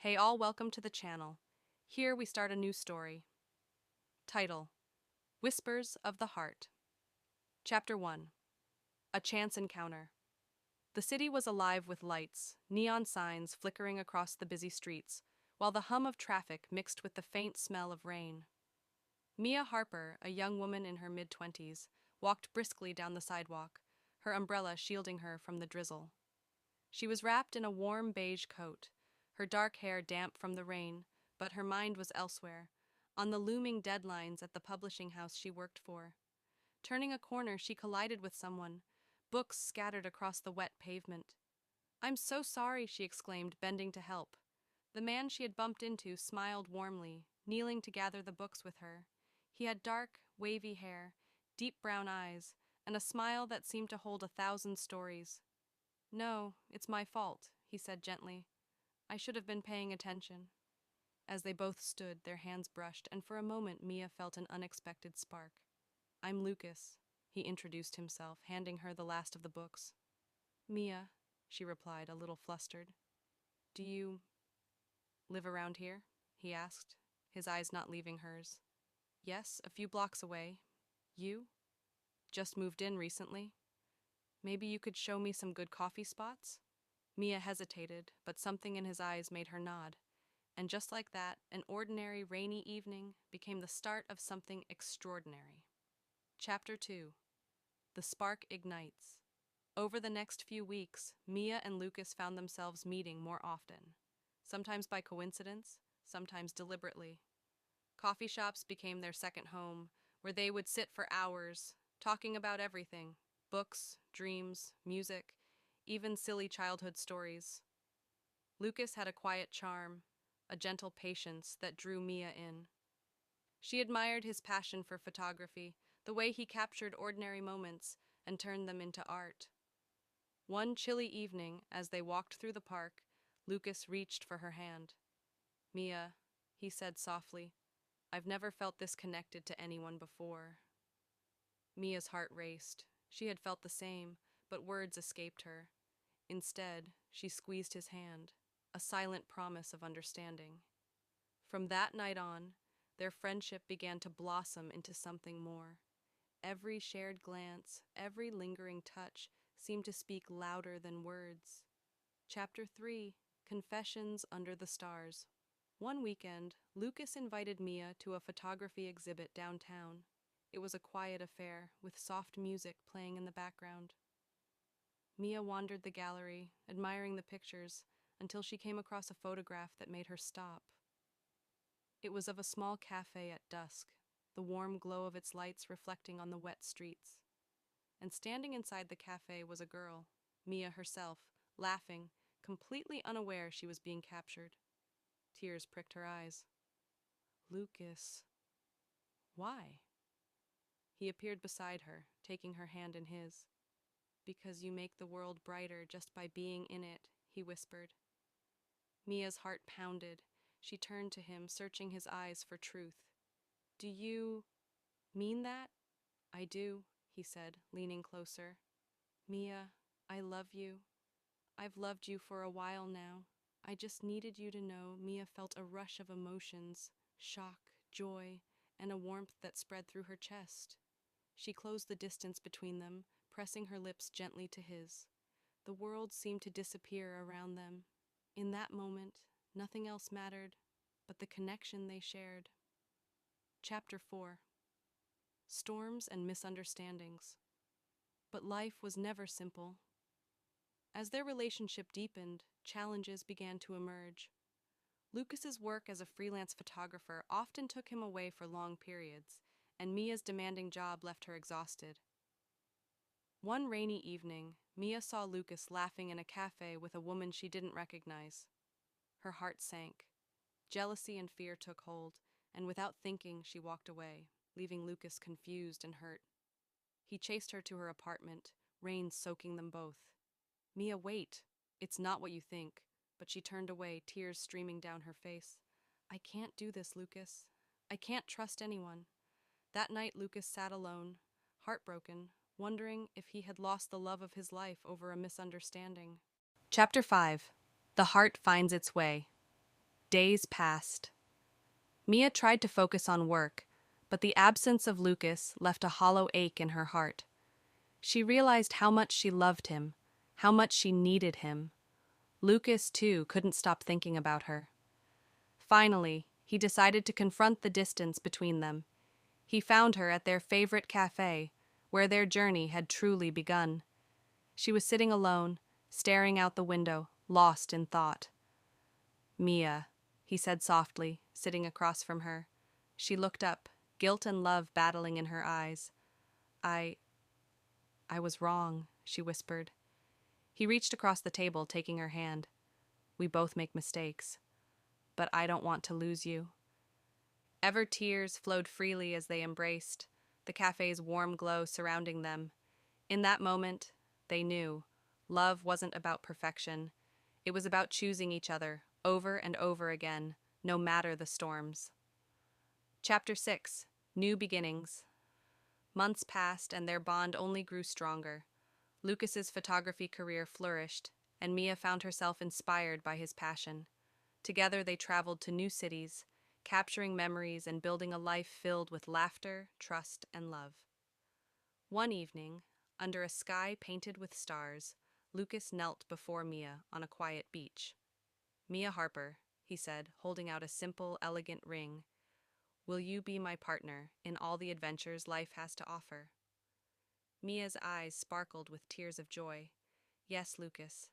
Hey all, welcome to the channel. Here we start a new story. Title: Whispers of the Heart. Chapter 1. A Chance Encounter. The city was alive with lights, neon signs flickering across the busy streets, while the hum of traffic mixed with the faint smell of rain. Mia Harper, a young woman in her mid-20s, walked briskly down the sidewalk, her umbrella shielding her from the drizzle. She was wrapped in a warm beige coat, her dark hair damp from the rain, but her mind was elsewhere, on the looming deadlines at the publishing house she worked for. Turning a corner, she collided with someone, books scattered across the wet pavement. "I'm so sorry," she exclaimed, bending to help. The man she had bumped into smiled warmly, kneeling to gather the books with her. He had dark, wavy hair, deep brown eyes, and a smile that seemed to hold 1,000 stories. "No, it's my fault," he said gently. "I should have been paying attention." As they both stood, their hands brushed, and for a moment Mia felt an unexpected spark. "I'm Lucas," he introduced himself, handing her the last of the books. "Mia," she replied, a little flustered. "Do you live around here?" he asked, his eyes not leaving hers. "Yes, a few blocks away. You? Just moved in recently? Maybe you could show me some good coffee spots?" Mia hesitated, but something in his eyes made her nod. And just like that, an ordinary rainy evening became the start of something extraordinary. Chapter 2. The Spark Ignites. Over the next few weeks, Mia and Lucas found themselves meeting more often. Sometimes by coincidence, sometimes deliberately. Coffee shops became their second home, where they would sit for hours, talking about everything: books, dreams, music, even silly childhood stories. Lucas had a quiet charm, a gentle patience that drew Mia in. She admired his passion for photography, the way he captured ordinary moments and turned them into art. One chilly evening, as they walked through the park, Lucas reached for her hand. "Mia," he said softly, "I've never felt this connected to anyone before." Mia's heart raced. She had felt the same, but words escaped her. Instead, she squeezed his hand, a silent promise of understanding. From that night on, their friendship began to blossom into something more. Every shared glance, every lingering touch seemed to speak louder than words. Chapter 3. Confessions Under the Stars. One weekend, Lucas invited Mia to a photography exhibit downtown. It was a quiet affair, with soft music playing in the background. Mia wandered the gallery, admiring the pictures, until she came across a photograph that made her stop. It was of a small cafe at dusk, the warm glow of its lights reflecting on the wet streets. And standing inside the cafe was a girl, Mia herself, laughing, completely unaware she was being captured. Tears pricked her eyes. "Lucas." "Why?" He appeared beside her, taking her hand in his. "Because you make the world brighter just by being in it," he whispered. Mia's heart pounded. She turned to him, searching his eyes for truth. "Do you mean that?" "I do," he said, leaning closer. "Mia, I love you. I've loved you for a while now. I just needed you to know." Mia felt a rush of emotions, shock, joy, and a warmth that spread through her chest. She closed the distance between them, pressing her lips gently to his. The world seemed to disappear around them. In that moment, nothing else mattered but the connection they shared. Chapter 4. Storms and Misunderstandings. But life was never simple. As their relationship deepened, challenges began to emerge. Lucas's work as a freelance photographer often took him away for long periods, and Mia's demanding job left her exhausted. One rainy evening, Mia saw Lucas laughing in a cafe with a woman she didn't recognize. Her heart sank. Jealousy and fear took hold, and without thinking, she walked away, leaving Lucas confused and hurt. He chased her to her apartment, rain soaking them both. "Mia, wait. It's not what you think." But she turned away, tears streaming down her face. "I can't do this, Lucas. I can't trust anyone." That night, Lucas sat alone, heartbroken, wondering if he had lost the love of his life over a misunderstanding. Chapter 5. The Heart Finds Its Way. Days passed. Mia tried to focus on work, but the absence of Lucas left a hollow ache in her heart. She realized how much she loved him, how much she needed him. Lucas, too, couldn't stop thinking about her. Finally, he decided to confront the distance between them. He found her at their favorite cafe, where their journey had truly begun. She was sitting alone, staring out the window, lost in thought. "Mia," he said softly, sitting across from her. She looked up, guilt and love battling in her eyes. I was wrong," she whispered. He reached across the table, taking her hand. "We both make mistakes, but I don't want to lose you." Ever tears flowed freely as they embraced, the cafe's warm glow surrounding them. In that moment, they knew love wasn't about perfection. It was about choosing each other over and over again, no matter the storms. Chapter 6: New Beginnings. Months passed and their bond only grew stronger. Lucas's photography career flourished, and Mia found herself inspired by his passion. Together they traveled to new cities, capturing memories and building a life filled with laughter, trust, and love. One evening, under a sky painted with stars, Lucas knelt before Mia on a quiet beach. "Mia Harper," he said, holding out a simple, elegant ring, "will you be my partner in all the adventures life has to offer?" Mia's eyes sparkled with tears of joy. "Yes, Lucas,